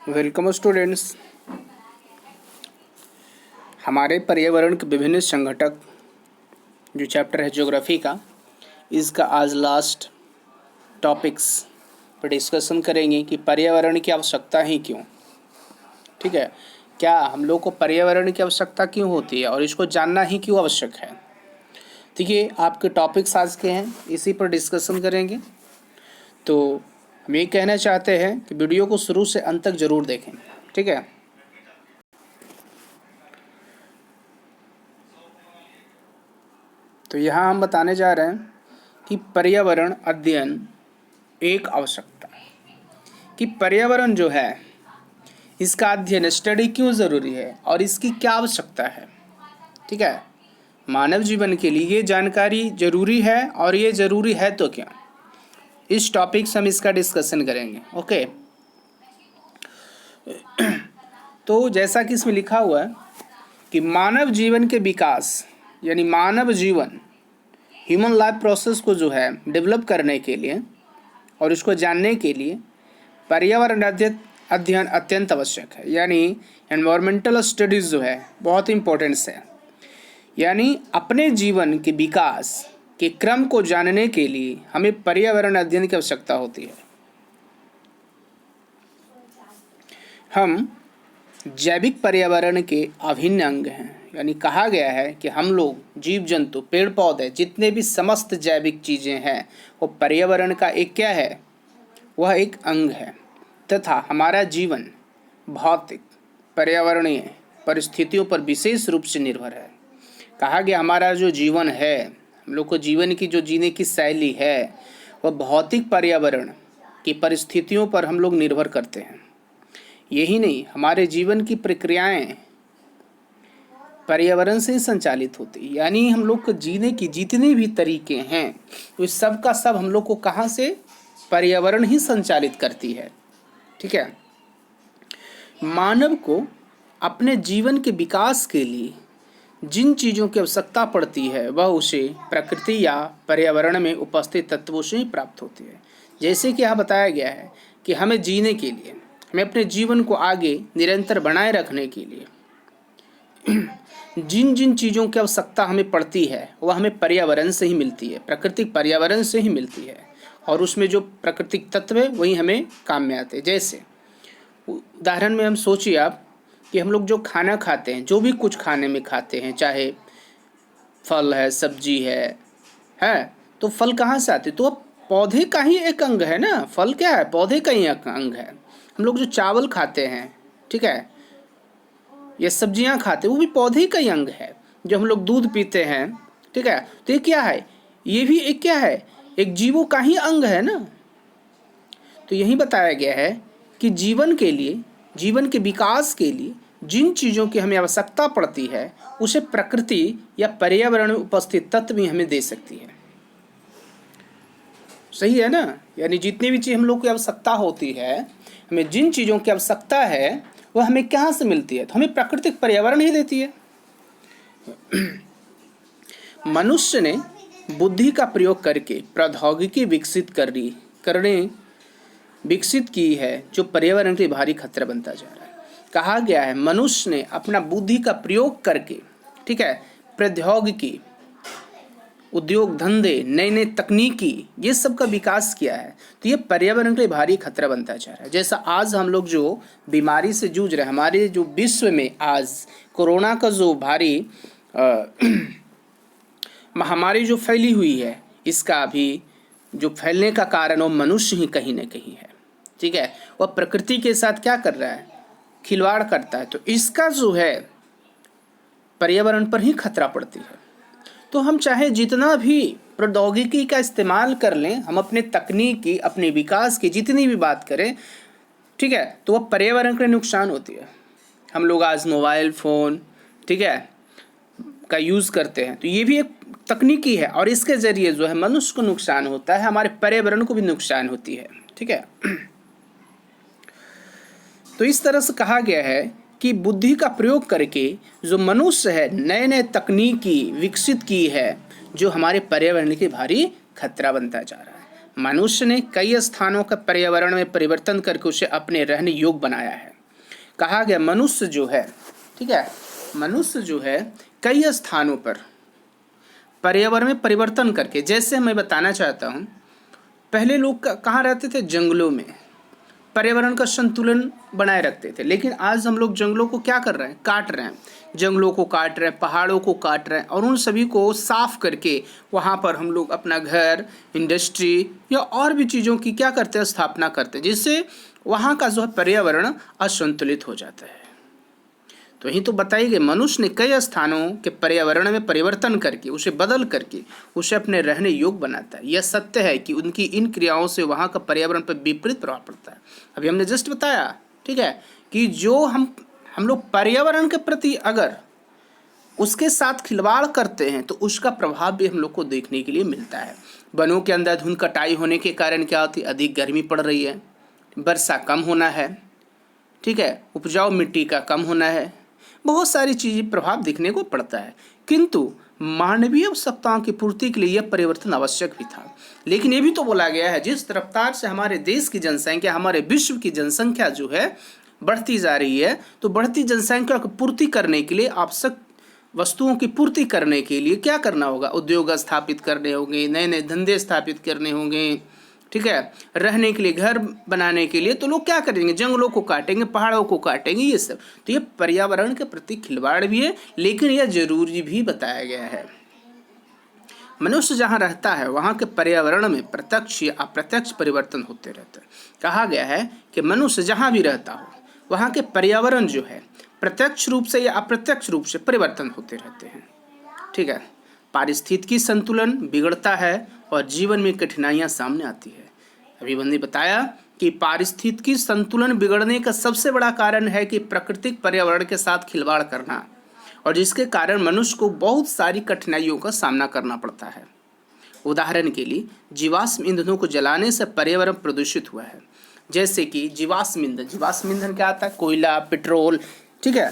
Welcome students. हमारे पर्यावरण के विभिन्न संघटक जो चैप्टर है ज्योग्राफी का, इसका आज लास्ट टॉपिक्स पर डिस्कशन करेंगे कि पर्यावरण की आवश्यकता ही क्यों। ठीक है, क्या हम लोग को पर्यावरण की आवश्यकता क्यों होती है और इसको जानना ही क्यों आवश्यक है। ठीक है, आपके टॉपिक्स आज के हैं, इसी पर डिस्कशन करेंगे। तो हम ये कहना चाहते हैं कि वीडियो को शुरू से अंत तक ज़रूर देखें। ठीक है, तो यहाँ हम बताने जा रहे हैं कि पर्यावरण अध्ययन एक आवश्यकता, कि पर्यावरण जो है इसका अध्ययन स्टडी क्यों ज़रूरी है और इसकी क्या आवश्यकता है। ठीक है, मानव जीवन के लिए ये जानकारी ज़रूरी है और ये ज़रूरी है तो क्या, इस टॉपिक से हम इसका डिस्कशन करेंगे। ओके, तो जैसा कि इसमें लिखा हुआ है कि मानव जीवन के विकास यानी मानव जीवन ह्यूमन लाइफ प्रोसेस को जो है डेवलप करने के लिए और इसको जानने के लिए पर्यावरण अध्ययन अत्यंत आवश्यक है। यानी एनवायरमेंटल स्टडीज़ जो है बहुत इम्पोर्टेंस है। यानी अपने जीवन के विकास के क्रम को जानने के लिए हमें पर्यावरण अध्ययन की आवश्यकता होती है। हम जैविक पर्यावरण के अभिन्न अंग हैं। यानी कहा गया है कि हम लोग जीव जंतु पेड़ पौधे जितने भी समस्त जैविक चीज़ें हैं वो पर्यावरण का एक क्या है, वह एक अंग है। तथा हमारा जीवन भौतिक पर्यावरणीय परिस्थितियों पर विशेष रूप से निर्भर है। कहा गया हमारा जो जीवन है, हम लोग को जीवन की जो जीने की शैली है वह भौतिक पर्यावरण की परिस्थितियों पर हम लोग निर्भर करते हैं। यही नहीं, हमारे जीवन की प्रक्रियाएं पर्यावरण से ही संचालित होती। यानी हम लोग को जीने की जितने भी तरीके हैं वो सब का सब हम लोग को कहाँ से, पर्यावरण ही संचालित करती है। ठीक है, मानव को अपने जीवन के विकास के लिए जिन चीज़ों की आवश्यकता पड़ती है वह उसे प्रकृति या पर्यावरण में उपस्थित तत्वों से ही प्राप्त होती है। जैसे कि यहाँ बताया गया है कि हमें जीने के लिए, हमें अपने जीवन को आगे निरंतर बनाए रखने के लिए जिन जिन चीज़ों की आवश्यकता हमें पड़ती है वह हमें पर्यावरण से ही मिलती है, प्राकृतिक पर्यावरण से ही मिलती है। और उसमें जो प्राकृतिक तत्व है वही हमें काम में आते हैं। जैसे उदाहरण में हम सोचिए आप कि हम लोग जो खाना खाते हैं, जो भी कुछ खाने में खाते हैं, चाहे फल है, सब्जी है, तो फल कहाँ से आते, तो पौधे का ही एक अंग है ना। फल क्या है, पौधे का ही एक अंग है। हम लोग जो चावल खाते हैं, ठीक है, ये सब्जियां खाते हैं, वो भी पौधे का ही अंग है। जो हम लोग दूध पीते हैं, ठीक है, तो ये क्या है, ये भी एक क्या है, एक जीवों का ही अंग है ना। तो यही बताया गया है कि जीवन के लिए, जीवन के विकास के लिए जिन चीज़ों की हमें आवश्यकता पड़ती है उसे प्रकृति या पर्यावरण में उपस्थित तत्व भी हमें दे सकती है। सही है ना। यानी जितनी भी चीज़ हम लोग की आवश्यकता होती है, हमें जिन चीज़ों की आवश्यकता है वह हमें कहाँ से मिलती है, तो हमें प्राकृतिक पर्यावरण ही देती है। मनुष्य ने बुद्धि का प्रयोग करके प्रौद्योगिकी विकसित की है जो पर्यावरण के भारी खतरा बनता जा रहा है। कहा गया है मनुष्य ने अपना बुद्धि का प्रयोग करके, ठीक है, प्रौद्योगिकी, उद्योग धंधे, नए नए तकनीकी, ये सब का विकास किया है, तो ये पर्यावरण के लिए भारी खतरा बनता जा रहा है। जैसा आज हम लोग जो बीमारी से जूझ रहे हैं, हमारे जो विश्व में आज कोरोना का जो भारी महामारी जो फैली हुई है, इसका भी जो फैलने का कारण वो मनुष्य ही कहीं ना कहीं है। ठीक है, वह प्रकृति के साथ क्या कर रहा है, खिलवाड़ करता है। तो इसका जो है पर्यावरण पर ही खतरा पड़ती है। तो हम चाहे जितना भी प्रौद्योगिकी का इस्तेमाल कर लें, हम अपने तकनीकी, अपने विकास की जितनी भी बात करें, ठीक है, तो वह पर्यावरण के नुकसान होती है। हम लोग आज मोबाइल फ़ोन, ठीक है, का यूज़ करते हैं, तो ये भी एक तकनीकी है और इसके ज़रिए जो है मनुष्य को नुकसान होता है, हमारे पर्यावरण को भी नुकसान होती है। ठीक है, तो इस तरह से कहा गया है कि बुद्धि का प्रयोग करके जो मनुष्य है नए नए तकनीकी विकसित की है जो हमारे पर्यावरण के भारी खतरा बनता जा रहा है। मनुष्य ने कई स्थानों का पर्यावरण में परिवर्तन करके उसे अपने रहने योग्य बनाया है। कहा गया मनुष्य जो है, ठीक है, मनुष्य जो है कई स्थानों पर पर्यावरण में परिवर्तन करके, जैसे मैं बताना चाहता हूँ, पहले लोग कहाँ रहते थे? जंगलों में, पर्यावरण का संतुलन बनाए रखते थे। लेकिन आज हम लोग जंगलों को क्या कर रहे हैं? काट रहे हैं, जंगलों को काट रहे हैं, पहाड़ों को काट रहे हैं, और उन सभी को साफ करके वहाँ पर हम लोग अपना घर, इंडस्ट्री या और भी चीज़ों की क्या करते हैं? स्थापना करते हैं, जिससे वहाँ का जो है पर्यावरण असंतुलित हो जाता है। तो यही तो बताई गई, मनुष्य ने कई स्थानों के पर्यावरण में परिवर्तन करके, उसे बदल करके उसे अपने रहने योग्य बनाता है। यह सत्य है कि उनकी इन क्रियाओं से वहाँ का पर्यावरण पर विपरीत प्रभाव पड़ता है। अभी हमने जस्ट बताया, ठीक है, कि जो हम लोग पर्यावरण के प्रति अगर उसके साथ खिलवाड़ करते हैं तो उसका प्रभाव भी हम लोग को देखने के लिए मिलता है। वनों के अंधाधुंध कटाई होने के कारण क्या होती है? अधिक गर्मी पड़ रही है, वर्षा कम होना है, ठीक है, उपजाऊ मिट्टी का कम होना है, बहुत सारी चीज़ें प्रभाव दिखने को पड़ता है। किंतु मानवीय आवश्यकताओं की पूर्ति के लिए यह परिवर्तन आवश्यक भी था। लेकिन ये भी तो बोला गया है, जिस रफ्तार से हमारे देश की जनसंख्या, हमारे विश्व की जनसंख्या जो है बढ़ती जा रही है, तो बढ़ती जनसंख्या की पूर्ति करने के लिए, आवश्यक वस्तुओं की पूर्ति करने के लिए क्या करना होगा? उद्योग स्थापित करने होंगे, नए नए धंधे स्थापित करने होंगे, ठीक है, रहने के लिए घर बनाने के लिए। तो लोग क्या करेंगे? जंगलों को काटेंगे, पहाड़ों को काटेंगे, ये सब। तो ये पर्यावरण के प्रति खिलवाड़ भी है, लेकिन यह जरूरी भी बताया गया है। मनुष्य जहाँ रहता है वहाँ के पर्यावरण में प्रत्यक्ष या अप्रत्यक्ष परिवर्तन होते रहते हैं। कहा गया है कि मनुष्य जहाँ भी रहता हो वहाँ के पर्यावरण जो है प्रत्यक्ष रूप से या अप्रत्यक्ष रूप से परिवर्तन होते रहते हैं, ठीक है। पारिस्थितिकी संतुलन बिगड़ता है और जीवन में कठिनाइयाँ सामने आती है। अभी मैंने बताया कि पारिस्थितिकी संतुलन बिगड़ने का सबसे बड़ा कारण है कि प्राकृतिक पर्यावरण के साथ खिलवाड़ करना, और जिसके कारण मनुष्य को बहुत सारी कठिनाइयों का सामना करना पड़ता है। उदाहरण के लिए जीवाश्म ईंधनों को जलाने से पर्यावरण प्रदूषित हुआ है। जैसे कि जीवाश्म ईंधन क्या आता है? कोयला, पेट्रोल, ठीक है,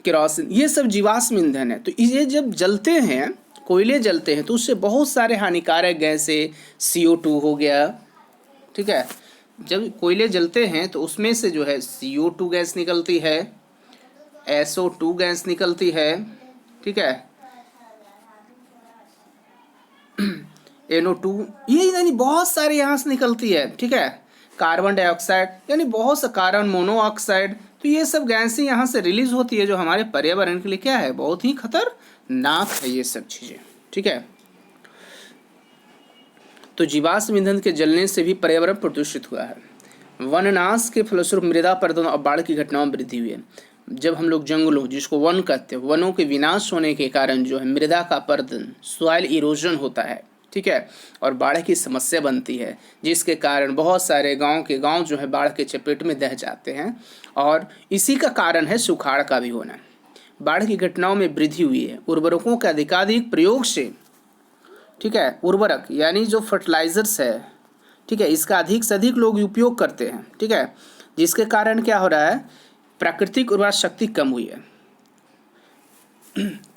केरोसिन, ये सब जीवाश्म ईंधन है। तो ये जब जलते हैं, कोयले जलते हैं, तो उससे बहुत सारे हानिकारक गैसें, CO2 हो गया, ठीक है। जब कोयले जलते हैं तो उसमें से जो है CO2 गैस निकलती है, SO2 गैस निकलती है, ठीक है, NO2, ये यानी बहुत सारे यहाँ से निकलती है, ठीक है, कार्बन डाइऑक्साइड, यानी बहुत सा, कार्बन मोनोऑक्साइड। तो ये सब गैसें यहाँ से रिलीज होती है, जो हमारे पर्यावरण के लिए क्या है? बहुत ही खतरनाक है ये सब चीज़ें, ठीक है। तो जीवाश्म ईंधन के जलने से भी पर्यावरण प्रदूषित हुआ है। वननाश के फलस्वरूप मृदा अपरदन और बाढ़ की घटनाओं में वृद्धि हुई है। जब हम लोग जंगलों, जिसको वन कहते हैं, वनों के विनाश होने के कारण जो है मृदा का अपरदन, सॉइल इरोजन होता है, ठीक है, और बाढ़ की समस्या बनती है, जिसके कारण बहुत सारे गांव जो है बाढ़ के चपेट में दह जाते हैं। और इसी का कारण है सुखाड़ का भी होना। बाढ़ की घटनाओं में वृद्धि हुई है। उर्वरकों के अधिकाधिक प्रयोग से, ठीक है, उर्वरक यानी जो फर्टिलाइजर्स है, ठीक है, इसका अधिक से अधिक लोग उपयोग करते हैं, ठीक है, जिसके कारण क्या हो रहा है? प्राकृतिक उर्वरा शक्ति कम हुई है।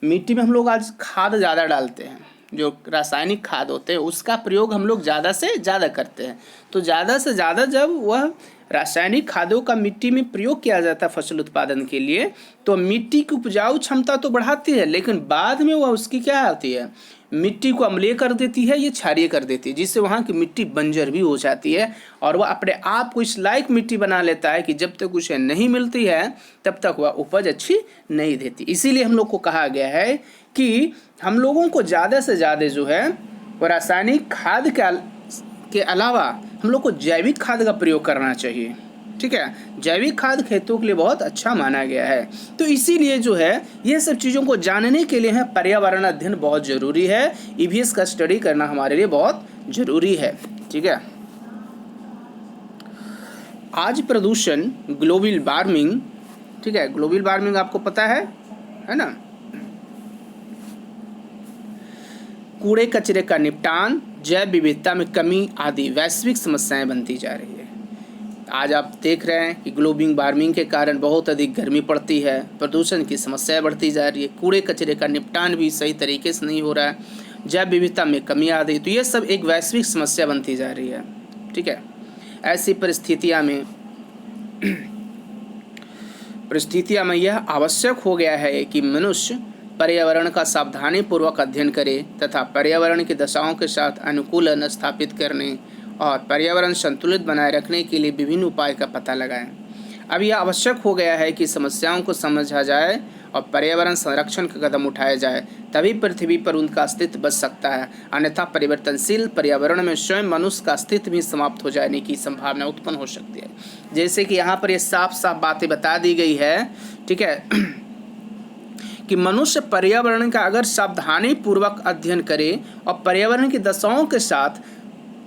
मिट्टी में हम लोग आज खाद ज़्यादा डालते हैं, जो रासायनिक खाद होते हैं उसका प्रयोग हम लोग ज़्यादा से ज़्यादा करते हैं। तो ज़्यादा से ज़्यादा जब वह रासायनिक खादों का मिट्टी में प्रयोग किया जाता है फसल उत्पादन के लिए, तो मिट्टी की उपजाऊ क्षमता तो बढ़ाती है, लेकिन बाद में वह उसकी क्या आती है? मिट्टी को अम्लीय कर देती है, ये क्षारीय कर देती है, जिससे वहाँ की मिट्टी बंजर भी हो जाती है, और वह अपने आप को इस लायक मिट्टी बना लेता है कि जब तक उसे नहीं मिलती है तब तक वह उपज अच्छी नहीं देती। इसीलिए हम लोग को कहा गया है कि हम लोगों को ज़्यादा से ज़्यादा जो है वो रासायनिक खाद के अलावा हम लोग को जैविक खाद का प्रयोग करना चाहिए, ठीक है। जैविक खाद खेतों के लिए बहुत अच्छा माना गया है। तो इसीलिए जो है ये सब चीज़ों को जानने के लिए है पर्यावरण अध्ययन बहुत ज़रूरी है। EVS का स्टडी करना हमारे लिए बहुत ज़रूरी है, ठीक है। आज प्रदूषण, ग्लोबल वार्मिंग, ठीक है, ग्लोबल वार्मिंग आपको पता है ना, कूड़े कचरे का निपटान, जैव विविधता में कमी आदि वैश्विक समस्याएं बनती जा रही है। आज आप देख रहे हैं कि ग्लोबल वार्मिंग के कारण बहुत अधिक गर्मी पड़ती है, प्रदूषण की समस्या बढ़ती जा रही है, कूड़े कचरे का निपटान भी सही तरीके से नहीं हो रहा है, जैव विविधता में कमी आ रही है। तो ये सब एक वैश्विक समस्या बनती जा रही है, ठीक है। ऐसी परिस्थितियाँ में परिस्थितियों में यह आवश्यक हो गया है कि मनुष्य पर्यावरण का सावधानीपूर्वक अध्ययन करे तथा पर्यावरण की दशाओं के साथ अनुकूलन स्थापित करने और पर्यावरण संतुलित बनाए रखने के लिए विभिन्न उपाय का पता लगाएं। अब यह आवश्यक हो गया है कि समस्याओं को समझा जाए और पर्यावरण संरक्षण का कदम उठाया जाए, तभी पृथ्वी पर उनका अस्तित्व बच सकता है। अन्यथा परिवर्तनशील पर्यावरण में स्वयं मनुष्य का अस्तित्व भी समाप्त हो जाने की संभावना उत्पन्न हो सकती है। जैसे कि यहाँ पर ये साफ साफ बातें बता दी गई है, ठीक है, कि मनुष्य पर्यावरण का अगर सावधानी पूर्वक अध्ययन करे और पर्यावरण की दशाओं के साथ,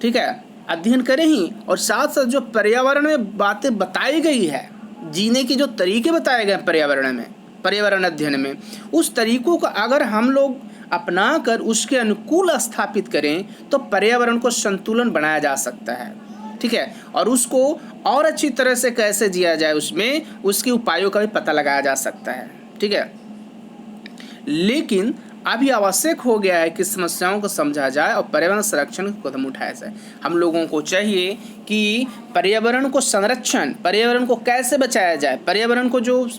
ठीक है, अध्ययन करें ही, और साथ साथ जो पर्यावरण में बातें बताई गई है, जीने के जो तरीके बताए गए पर्यावरण में, पर्यावरण अध्ययन में, उस तरीकों को अगर हम लोग अपना कर उसके अनुकूल स्थापित करें तो पर्यावरण को संतुलन बनाया जा सकता है, ठीक है, और उसको और अच्छी तरह से कैसे जिया जाए उसमें उसके उपायों का भी पता लगाया जा सकता है, ठीक है। लेकिन अभी आवश्यक हो गया है कि समस्याओं को समझा जाए और पर्यावरण संरक्षण का कदम उठाया जाए। हम लोगों को चाहिए कि पर्यावरण को संरक्षण, पर्यावरण को कैसे बचाया जाए, पर्यावरण को जो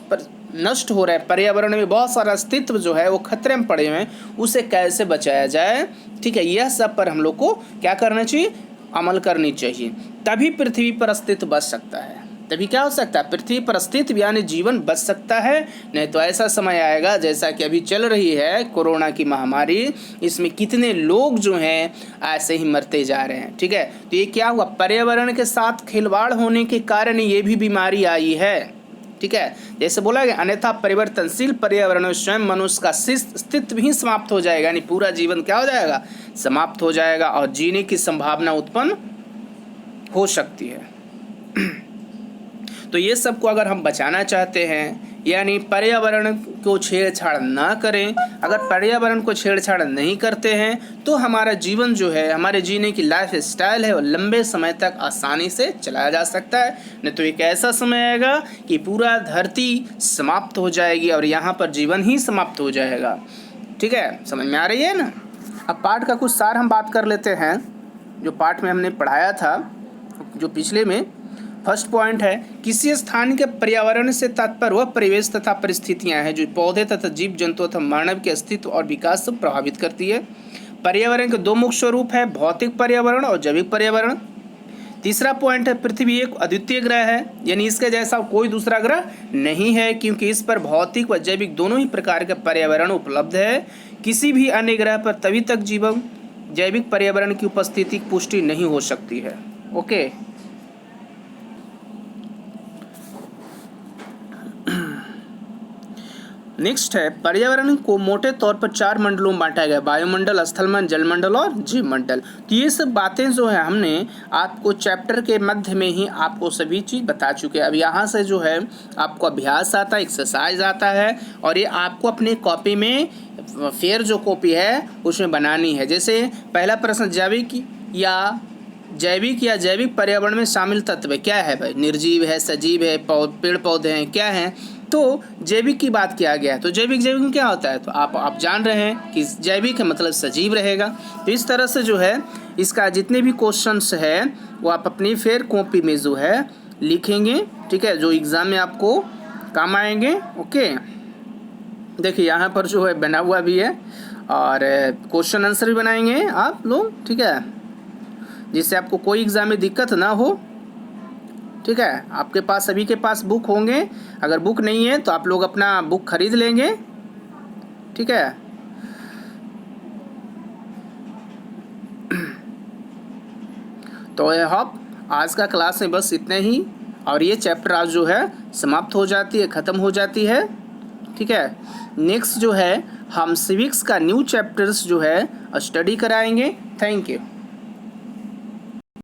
नष्ट हो रहा है, पर्यावरण में बहुत सारा अस्तित्व जो है वो खतरे में पड़े हुए हैं, उसे कैसे बचाया जाए, ठीक है, यह सब पर हम लोग को क्या करना चाहिए, अमल करनी चाहिए। तभी पृथ्वी पर अस्तित्व बच सकता है, तभी क्या हो सकता है, पृथ्वी पर अस्तित्व यानी जीवन बच सकता है। नहीं तो ऐसा समय आएगा जैसा कि अभी चल रही है कोरोना की महामारी, इसमें कितने लोग जो हैं ऐसे ही मरते जा रहे हैं, ठीक है। तो ये क्या हुआ, पर्यावरण के साथ खिलवाड़ होने के कारण ये भी बीमारी आई है, ठीक है। जैसे बोला गया, अन्यथा परिवर्तनशील पर्यावरण में स्वयं मनुष्य का अस्तित्व ही समाप्त हो जाएगा, यानी पूरा जीवन क्या हो जाएगा, समाप्त हो जाएगा और जीने की संभावना उत्पन्न हो सकती है। तो ये सब को अगर हम बचाना चाहते हैं, यानी पर्यावरण को छेड़छाड़ ना करें, अगर पर्यावरण को छेड़छाड़ नहीं करते हैं तो हमारा जीवन जो है, हमारे जीने की लाइफ स्टाइल है, वो लंबे समय तक आसानी से चलाया जा सकता है। नहीं तो एक ऐसा समय आएगा कि पूरा धरती समाप्त हो जाएगी और यहाँ पर जीवन ही समाप्त हो जाएगा, ठीक है। समझ में आ रही है ना। अब पाठ का कुछ सार हम बात कर लेते हैं, जो पाठ में हमने पढ़ाया था, जो पिछले में। फर्स्ट पॉइंट है, किसी स्थान के पर्यावरण से तात्पर्य वह परिवेश तथा परिस्थितियां हैं जो पौधे तथा जीव जंतु तथा मानव के अस्तित्व और विकास को प्रभावित करती है। पर्यावरण के दो मुख्य स्वरूप है, भौतिक पर्यावरण और जैविक पर्यावरण। तीसरा पॉइंट है, पृथ्वी एक अद्वितीय ग्रह है, यानी इसके जैसा कोई दूसरा ग्रह नहीं है, क्योंकि इस पर भौतिक व जैविक दोनों ही प्रकार के पर्यावरण उपलब्ध है। किसी भी अन्य ग्रह पर तभी तक जीवन जैविक पर्यावरण की उपस्थिति की पुष्टि नहीं हो सकती है। ओके, नेक्स्ट है, पर्यावरण को मोटे तौर पर 4 मंडलों में बांटा गया, वायुमंडल, स्थलमंडल, जलमंडल और जीवमंडल। तो ये सब बातें जो है हमने आपको चैप्टर के मध्य में ही आपको सभी चीज़ बता चुके हैं। अब यहाँ से जो है आपको अभ्यास आता है, एक्सरसाइज आता है, और ये आपको अपनी कॉपी में फेयर जो कॉपी है उसमें बनानी है। जैसे पहला प्रश्न, जैविक या जैविक पर्यावरण में शामिल तत्व क्या है भाई, निर्जीव है, सजीव है, पेड़ पौधे हैं, क्या हैं। तो जैविक की बात किया गया है, तो जैविक में क्या होता है, तो आप जान रहे हैं कि जैविक है मतलब सजीव रहेगा। तो इस तरह से जो है इसका जितने भी क्वेश्चंस है वो आप अपनी फेयर कॉपी में जो है लिखेंगे, ठीक है, जो एग्ज़ाम में आपको काम आएंगे। ओके, देखिए यहाँ पर जो है बना हुआ भी है और क्वेश्चन आंसर भी बनाएंगे आप लोग, ठीक है, जिससे आपको कोई एग्ज़ाम में दिक्कत ना हो, ठीक है। आपके पास सभी के पास बुक होंगे, अगर बुक नहीं है तो आप लोग अपना बुक खरीद लेंगे, ठीक है। तो आई होप आज का क्लास में बस इतना ही, और ये चैप्टर आज जो है समाप्त हो जाती है, ख़त्म हो जाती है, ठीक है। नेक्स्ट जो है हम सिविक्स का न्यू चैप्टर्स जो है स्टडी कराएंगे। Thank you.